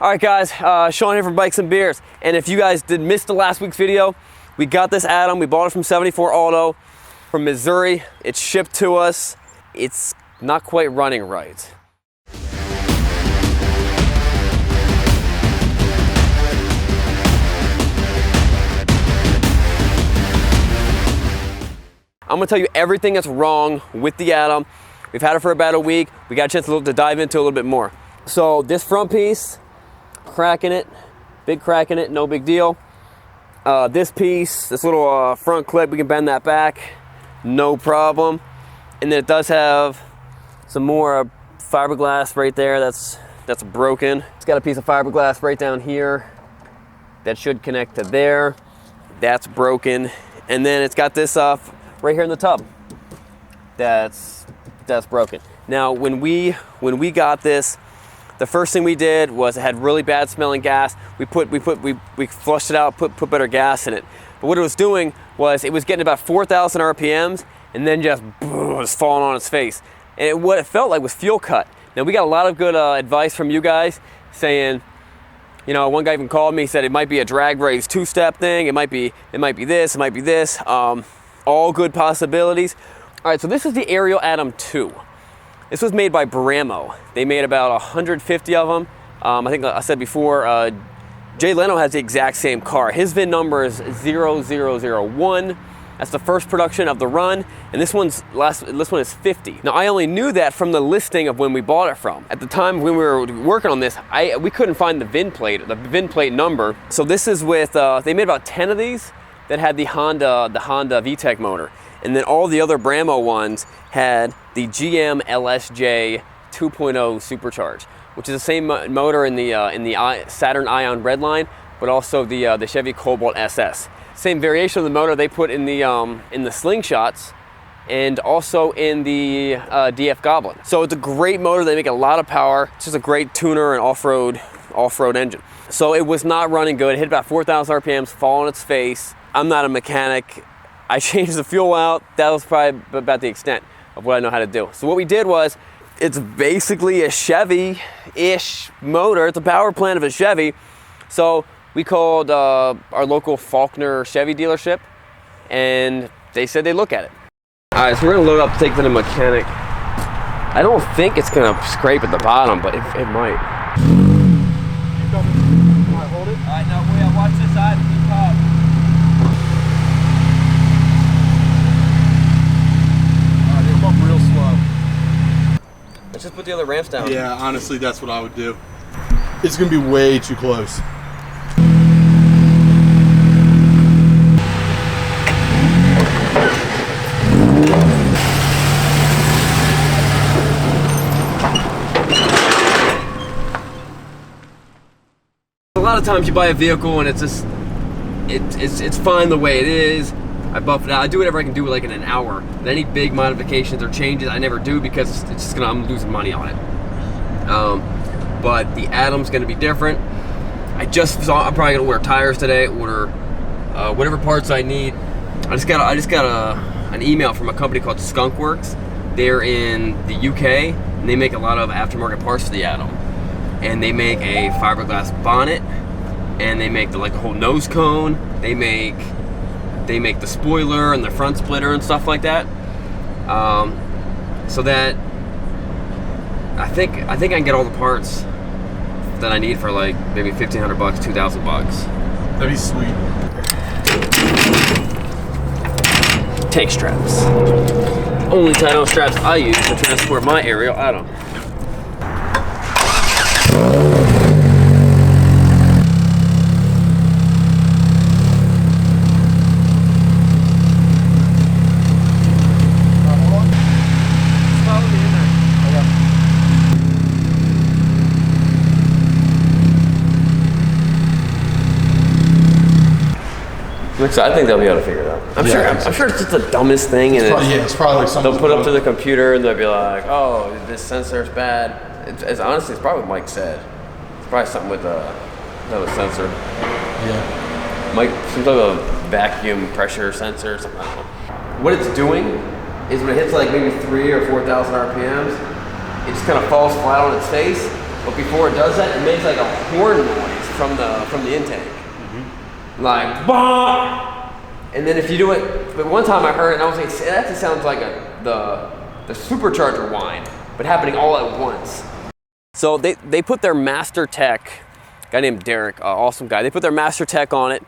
All right, guys, Sean here from Bikes and Beers. And if you guys did miss the last week's video, we got this Atom. We bought it from 74 Auto from Missouri. It's shipped to us. It's not quite running right. I'm gonna tell you everything that's wrong with the Atom. We've had it for about a week. We got a chance to dive into it a little bit more. So this front piece, crack in it, big crack in it, no big deal. This piece, this little front clip, we can bend that back, no problem. And then it does have some more fiberglass right there that's broken. It's got a piece of fiberglass right down here that should connect to there. That's broken. And then it's got this right here in the tub that's broken. Now when we got this, the first thing we did was it had really bad smelling gas. We flushed it out, put better gas in it. But what it was doing was it was getting about 4,000 RPMs and then just was falling on its face. And what it felt like was fuel cut. Now we got a lot of good advice from you guys saying, you know, one guy even called me, said it might be a drag race two-step thing. It might be this, it might be this. All good possibilities. All right, so this is the Ariel Atom 2. This was made by Bramo. They made about 150 of them. I think I said before, Jay Leno has the exact same car. His VIN number is 0001. That's the first production of the run, and this one is 50. Now I only knew that from the listing of when we bought it from. At the time when we were working on this, we couldn't find the VIN plate number. So this is with they made about 10 of these that had the Honda VTEC motor. And then all the other Bramo ones had the GM LSJ 2.0 supercharged, which is the same motor in the Saturn Ion Redline, but also the Chevy Cobalt SS. Same variation of the motor they put in the Slingshots, and also in the DF Goblin. So it's a great motor. They make a lot of power. It's just a great tuner and off-road engine. So it was not running good. It hit about 4,000 RPMs, fall on its face. I'm not a mechanic. I changed the fuel out. That was probably about the extent of what I know how to do. So what we did was, it's basically a Chevy-ish motor. It's a power plant of a Chevy. So we called our local Faulkner Chevy dealership, and they said they'd look at it. All right, so we're gonna load up, take it to the mechanic. I don't think it's gonna scrape at the bottom, but it might. You want to hold it? All right, now watch this side and keep top. Up real slow. Let's just put the other ramps down. Yeah, honestly, that's what I would do. It's gonna be way too close. A lot of times you buy a vehicle and it's just it's fine the way it is. I buff it out. I do whatever I can do like in an hour. And any big modifications or changes I never do because it's just I'm losing money on it. But the Atom's gonna be different. I'm probably gonna wear tires today, order whatever parts I need. I just got an email from a company called Skunk Works. They're in the UK and they make a lot of aftermarket parts for the Atom. And they make a fiberglass bonnet, and they make the whole nose cone. They make the spoiler and the front splitter and stuff like that. So that I think I can get all the parts that I need for like maybe $1,500, $2,000. That'd be sweet. Tank straps. Only dyno straps I use to transport my Ariel Atom. So I think they'll be able to figure it out. I'm sure it's just the dumbest thing, and it's probably like something they'll put up to the computer and they'll be like, "Oh, this sensor's bad." It's honestly, it's probably what Mike said. It's probably something with another sensor. Yeah. Mike, some type of vacuum pressure sensor or something. I don't know. What it's doing is when it hits like maybe 3,000 or 4,000 RPMs, it just kind of falls flat on its face, but before it does that, it makes like a horn noise from the intake. Like, bah! And then if you do it, but one time I heard it and I was like, that actually sounds like the supercharger whine, but happening all at once. So they put their master tech, a guy named Derek, awesome guy, they put their master tech on it,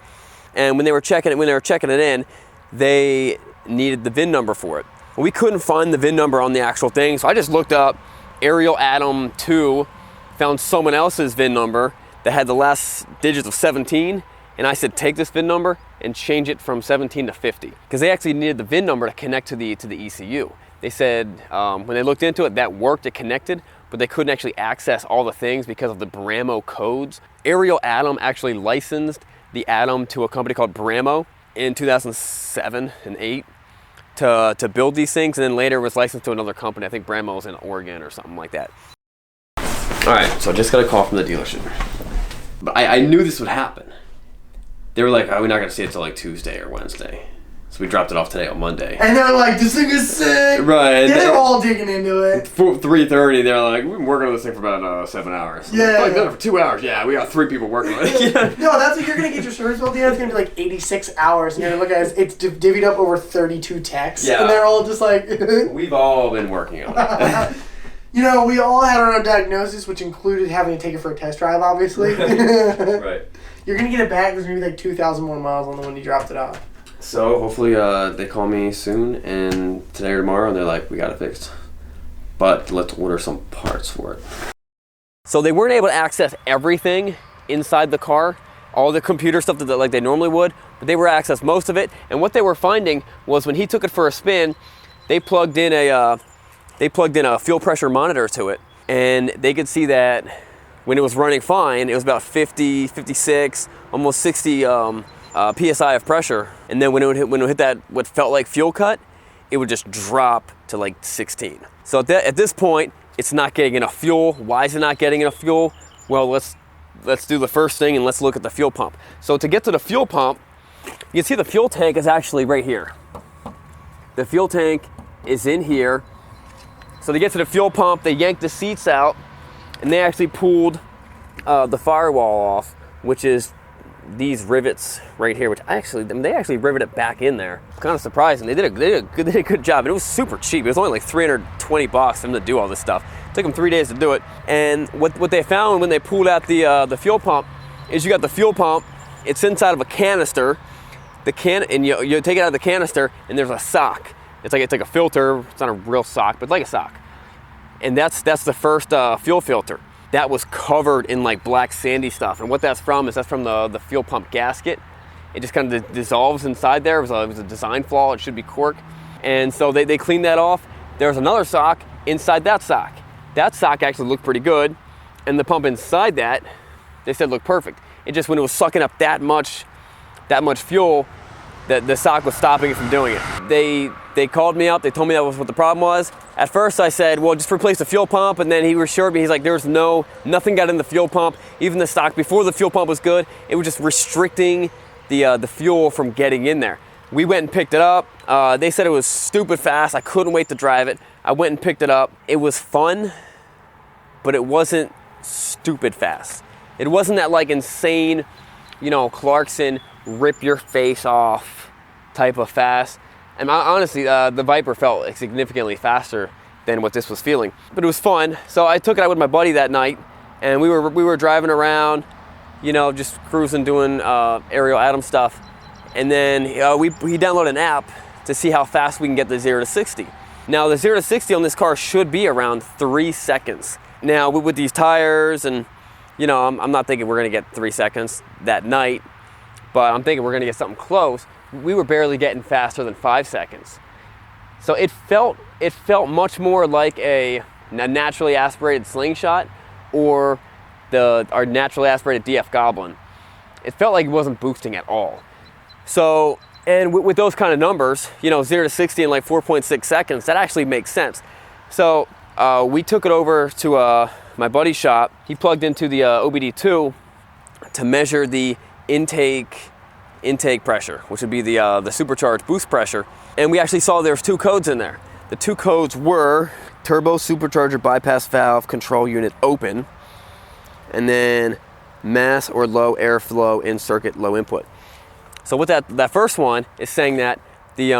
and when they were checking it in, they needed the VIN number for it. We couldn't find the VIN number on the actual thing, so I just looked up Ariel Atom 2, found someone else's VIN number that had the last digits of 17, and I said, take this VIN number and change it from 17 to 50, because they actually needed the VIN number to connect to the ECU. They said when they looked into it, that worked, it connected, but they couldn't actually access all the things because of the Bramo codes. Ariel Atom actually licensed the Atom to a company called Bramo in 2007 and 8 to build these things, and then later was licensed to another company. I think Bramo's in Oregon or something like that. All right, so I just got a call from the dealership. But I knew this would happen. They were like, oh, we're not gonna see it till like Tuesday or Wednesday. So we dropped it off today on Monday. And they're like, this thing is sick. Right. Yeah, they're all digging into it. 3:30, they're like, we've been working on this thing for about 7 hours. Yeah. Like, done it for 2 hours. Yeah, we got 3 people working on it. Yeah. No, that's what you're going to get your service bill. It's going to be like 86 hours. And you're going to look at it, it's divvied up over 32 techs. Yeah. And they're all just like... We've all been working on it. You know, we all had our own diagnosis, which included having to take it for a test drive, obviously. Right. You're going to get it back. There's going to be like 2,000 more miles on the one you dropped it off. So hopefully they call me soon, and today or tomorrow, and they're like, we got it fixed. But let's order some parts for it. So they weren't able to access everything inside the car, all the computer stuff that like they normally would, but they were able to access most of it. And what they were finding was when he took it for a spin, they plugged in a fuel pressure monitor to it, and they could see that when it was running fine, it was about 50, 56, almost 60 PSI of pressure. And then when it would hit that what felt like fuel cut, it would just drop to like 16. So at this point, it's not getting enough fuel. Why is it not getting enough fuel? Well, let's do the first thing and let's look at the fuel pump. So to get to the fuel pump, you can see the fuel tank is actually right here. The fuel tank is in here. So to get to the fuel pump, they yanked the seats out and they actually pulled the firewall off, which is these rivets right here, which they actually riveted back in there. Kind of surprising. They did a good job, and it was super cheap. It was only like $320 for them to do all this stuff. It took them 3 days to do it. And what they found when they pulled out the fuel pump is you got the fuel pump. It's inside of a canister. And you take it out of the canister, and there's a sock. It's like a filter. It's not a real sock, but like a sock. And that's the first fuel filter. That was covered in like black sandy stuff, and what that's from the fuel pump gasket. It just kind of dissolves inside there. It was a design flaw. It should be cork, and so they cleaned that off. There's another sock inside that sock. That sock actually looked pretty good, and the pump inside that, they said looked perfect. It just when it was sucking up that much fuel, the sock was stopping it from doing it. They called me up. They told me that was what the problem was. At first I said, well, just replace the fuel pump, and then he assured me, he's like, nothing got in the fuel pump. Even the stock before the fuel pump was good. It was just restricting the fuel from getting in there. We went and picked it up. They said it was stupid fast. I couldn't wait to drive it. I went and picked it up. It was fun, but it wasn't stupid fast. It wasn't that like insane, Clarkson rip your face off type of fast. And honestly, the Viper felt significantly faster than what this was feeling. But it was fun. So I took it out with my buddy that night, and we were driving around, just cruising, doing Ariel Atom stuff. And then he downloaded an app to see how fast we can get the 0 to 60. Now the 0 to 60 on this car should be around 3 seconds. Now with these tires, and I'm not thinking we're gonna get 3 seconds that night, but I'm thinking we're gonna get something close. We were barely getting faster than 5 seconds. So it felt much more like a naturally aspirated slingshot or our naturally aspirated DF Goblin. It felt like it wasn't boosting at all. So, and with those kind of numbers, 0 to 60 in like 4.6 seconds, that actually makes sense. So we took it over to my buddy's shop. He plugged into the OBD2 to measure the intake pressure, which would be the supercharged boost pressure. And we actually saw there's 2 codes in there. The 2 codes were turbo supercharger bypass valve control unit open, and then mass or low airflow in circuit, low input. So what that first one is saying that the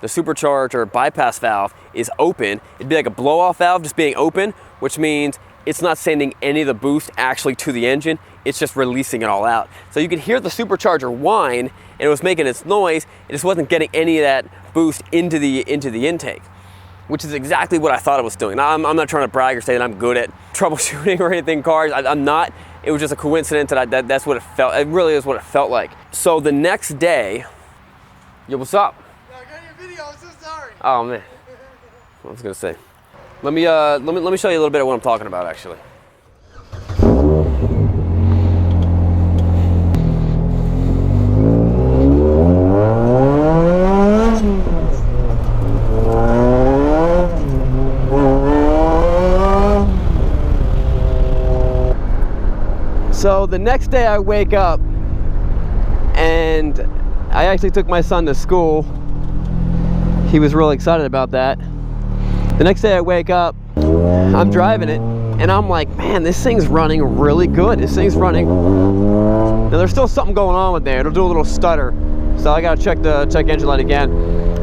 supercharger bypass valve is open. It'd be like a blow-off valve just being open, which means it's not sending any of the boost actually to the engine. It's just releasing it all out. So you could hear the supercharger whine, and it was making its noise. It just wasn't getting any of that boost into the intake, which is exactly what I thought it was doing. Now, I'm not trying to brag or say that I'm good at troubleshooting or anything in cars. I'm not. It was just a coincidence that's what it felt. It really is what it felt like. So the next day, yo, what's up? I got your video. I'm so sorry. Oh man, I was gonna say. Let me show you a little bit of what I'm talking about actually. So the next day I wake up and I actually took my son to school. He was really excited about that. The next day I wake up, I'm driving it, and I'm like, man, this thing's running really good. This thing's running. Now there's still something going on with there. It'll do a little stutter. So I gotta check engine light again.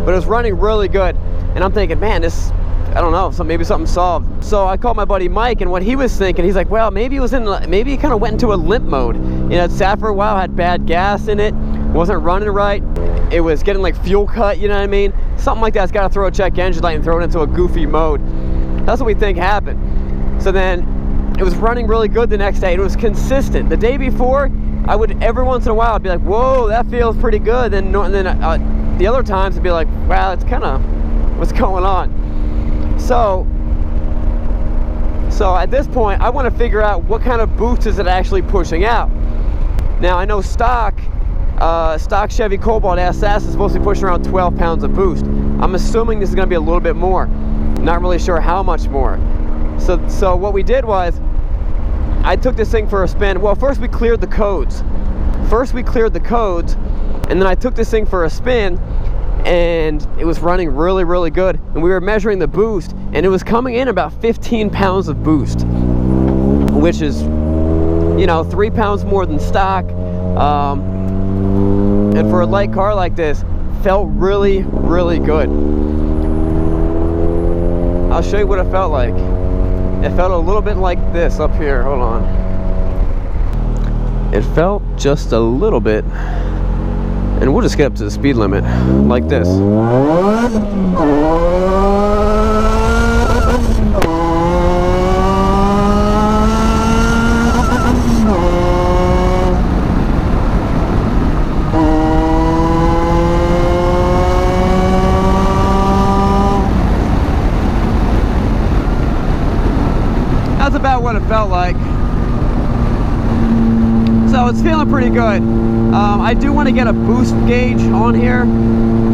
But it was running really good. And I'm thinking, man, this, I don't know, maybe something solved. So I called my buddy Mike, and what he was thinking, he's like, well, maybe it kind of went into a limp mode. You know, it sat for a while, had bad gas in it, wasn't running right. It was getting like fuel cut, you know what I mean? Something like that's got to throw a check engine light and throw it into a goofy mode. That's what we think happened. So then it was running really good the next day. It was consistent. The day before, I would every once in a while I'd be like, whoa, that feels pretty good. Then the other times I'd be like, wow, it's kind of what's going on. So at this point, I want to figure out what kind of boost is it actually pushing out. Now I know stock Chevy Cobalt SS is supposed to be pushing around 12 pounds of boost. I'm assuming this is going to be a little bit more. Not really sure how much more. So what we did was, I took this thing for a spin. Well, first we cleared the codes. And then I took this thing for a spin, and it was running really, really good. And we were measuring the boost, and it was coming in about 15 pounds of boost, which is, you know, 3 pounds more than stock. And for a light car like this, felt really, really good. I'll show you what it felt like. It felt a little bit like this up here. Hold on. It felt just a little bit. And we'll just get up to the speed limit like this. That's about what it felt like. So it's feeling pretty good. I do want to get a boost gauge on here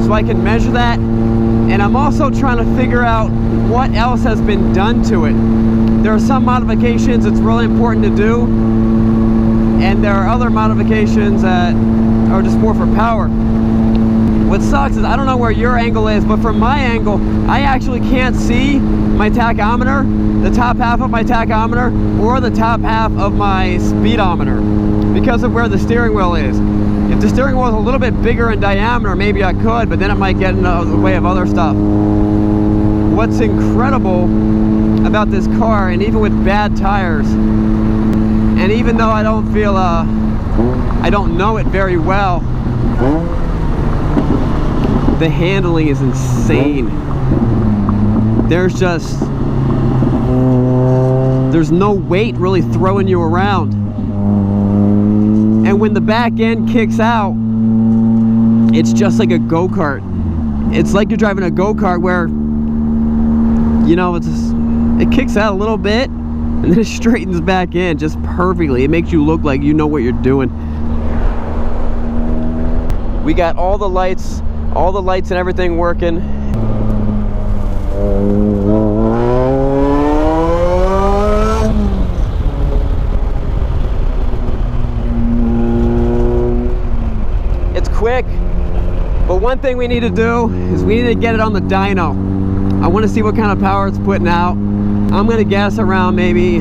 so I can measure that. And I'm also trying to figure out what else has been done to it. There are some modifications it's really important to do, and there are other modifications that are just more for power. What sucks is I don't know where your angle is, but from my angle, I actually can't see my tachometer, the top half of my tachometer, or the top half of my speedometer, because of where the steering wheel is. If the steering wheel is a little bit bigger in diameter, maybe I could, but then it might get in the way of other stuff. What's incredible about this car, and even with bad tires, and even though I don't feel, I don't know it very well, the handling is insane. There's no weight really throwing you around. And when the back end kicks out, it's just like a go-kart. It's like you're driving a go-kart where, you know, it kicks out a little bit and then it straightens back in just perfectly. It makes you look like you know what you're doing. We got all the lights and everything working. It's quick, but one thing we need to do is we need to get it on the dyno. I want to see what kind of power it's putting out. I'm going to guess around maybe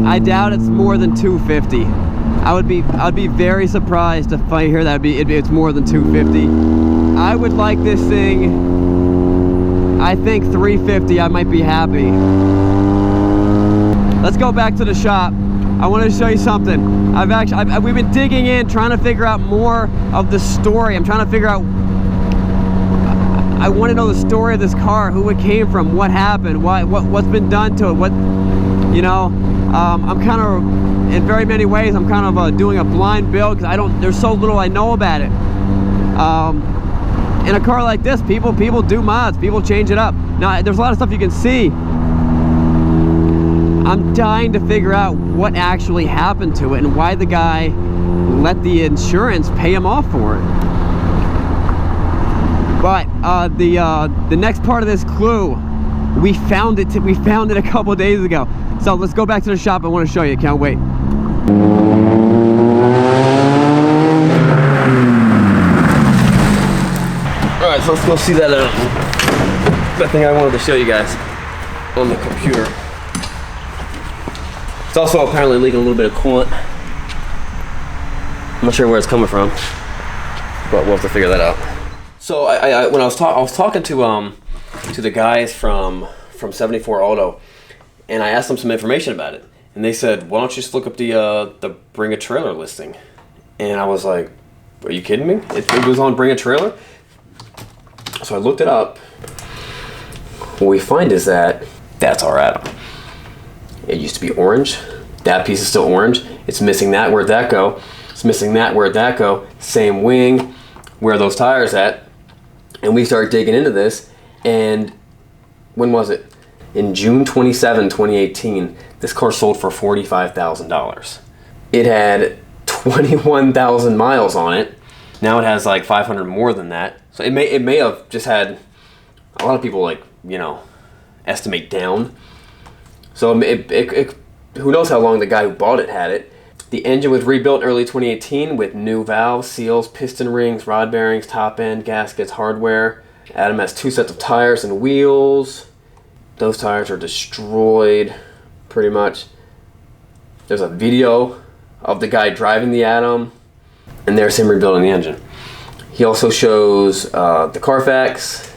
I doubt it's more than 250. I'd be very surprised if I hear that it's more than 250. I would like this thing, I think 350, I might be happy. Let's go back to the shop. I wanted to show you something. We've been digging in, trying to figure out more of the story. I'm trying to figure out, I want to know the story of this car, who it came from, what happened, what's been done to it, you know. I'm kind of, in very many ways, I'm kind of doing a blind build because there's so little I know about it. In a car like this, people do mods, people change it up. Now, there's a lot of stuff you can see. I'm dying to figure out what actually happened to it and why the guy let the insurance pay him off for it. But the next part of this clue, we found it a couple days ago. So let's go back to the shop. I want to show you. Can't wait. All right, so let's go see that thing I wanted to show you guys on the computer. It's also apparently leaking a little bit of coolant. I'm not sure where it's coming from, but we'll have to figure that out. So when I was talking to the guys from 74 Auto, and I asked them some information about it, and they said, "Why don't you just look up the Bring a Trailer listing?" And I was like, "Are you kidding me? It was on Bring a Trailer?" So I looked it up. What we find is that that's our Atom. It used to be orange. That piece is still orange. It's missing that. Where'd that go? It's missing that. Where'd that go? Same wing. Where are those tires at? And we started digging into this. And when was it? In June 27, 2018, this car sold for $45,000. It had 21,000 miles on it. Now it has like 500 more than that. So it may have just had a lot of people, like, you know, estimate down. So who knows how long the guy who bought it had it. The engine was rebuilt in early 2018 with new valves, seals, piston rings, rod bearings, top end, gaskets, hardware. Atom has 2 sets of tires and wheels. Those tires are destroyed, pretty much. There's a video of the guy driving the Atom, and there's him rebuilding the engine. He also shows the Carfax,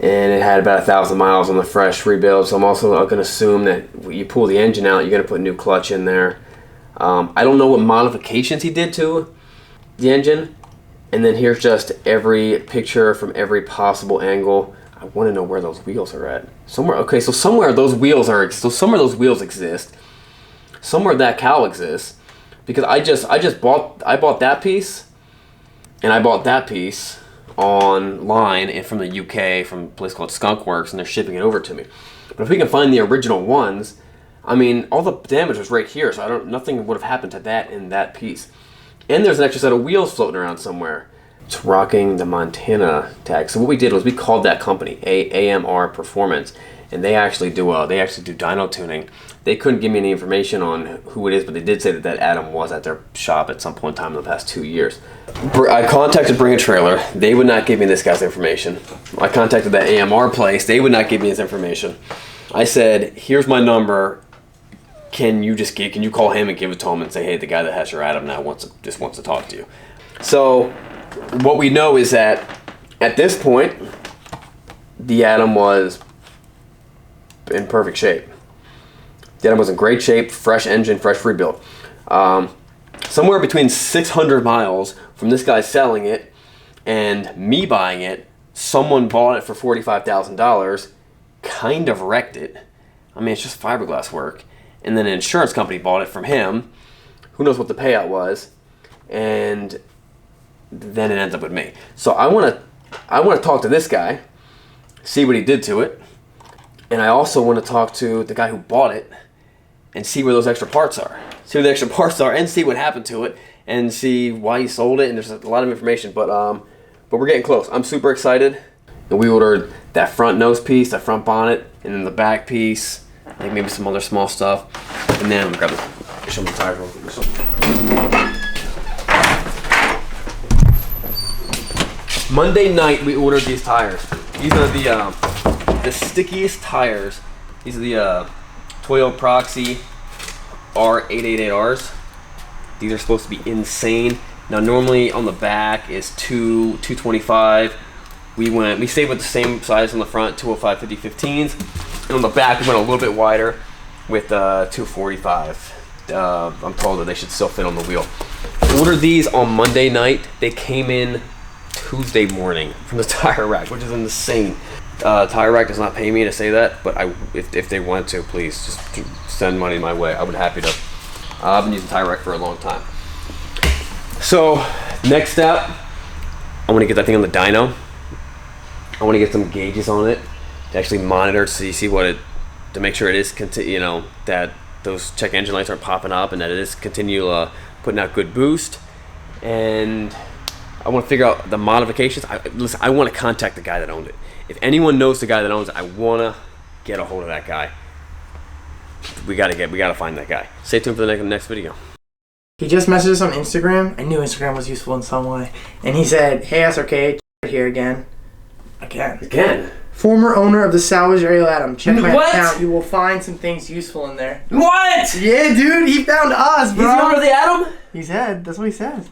and it had about 1,000 miles on the fresh rebuild. So I'm also going to assume that when you pull the engine out, you're going to put a new clutch in there. I don't know what modifications he did to the engine. And then here's just every picture from every possible angle. I want to know where those wheels are at. Somewhere, okay, so somewhere those wheels exist. Somewhere that cowl exists. Because I bought that piece, and I bought that piece online and from the UK, from a place called Skunk Works, and they're shipping it over to me. But if we can find the original ones, I mean, all the damage was right here, so nothing would have happened to that in that piece. And there's an extra set of wheels floating around somewhere. It's rocking the Montana tag. So what we did was we called that company AMR Performance, and they actually do dyno tuning. They couldn't give me any information on who it is, but they did say that Atom was at their shop at some point in time in the past 2 years. I contacted Bring a Trailer. They would not give me this guy's information. I contacted that AMR place. They would not give me his information. I said, "Here's my number. Can you call him and give it to him and say, hey, the guy that has your Atom now wants to talk to you." So what we know is that at this point, the Atom was in perfect shape. The Atom was in great shape, fresh engine, fresh rebuild. Somewhere between 600 miles from this guy selling it and me buying it, someone bought it for $45,000, kind of wrecked it. I mean, it's just fiberglass work. And then an insurance company bought it from him. Who knows what the payout was. And then it ends up with me. So I want to talk to this guy, see what he did to it. And I also want to talk to the guy who bought it and see where those extra parts are. See where the extra parts are and see what happened to it and see why he sold it. And there's a lot of information, but we're getting close. I'm super excited. And we ordered that front nose piece, that front bonnet, and then the back piece, like maybe some other small stuff. And then I'm gonna grab show my tires real quick. Monday night we ordered these tires. These are the stickiest tires. These are the Toyo Proxy R888Rs. These are supposed to be insane. Now normally on the back is 225. We stayed with the same size on the front, 205 5015s. And on the back we went a little bit wider with 245. I'm told that they should still fit on the wheel. Ordered these on Monday night. They came in Tuesday morning from the tire rack, which is insane. Tire rack does not pay me to say that, but if they want to, please just send money my way. I would be happy to. I've been using tire rack for a long time. So next step, I want to get that thing on the dyno. I want to get some gauges on it to actually monitor to see what it, to make sure it is that those check engine lights aren't popping up and that it is continue putting out good boost. And I want to figure out the modifications. Listen, I want to contact the guy that owned it. If anyone knows the guy that owns it, I want to get a hold of that guy. We gotta find that guy. Stay tuned for the next video. He just messaged us on Instagram. I knew Instagram was useful in some way. And he said, hey SRK, here again. Again. Former owner of the salvage Ariel Atom. Check my account. You will find some things useful in there. What? Yeah, dude. He found us, bro. He's the owner of the Atom? He said. That's what he says.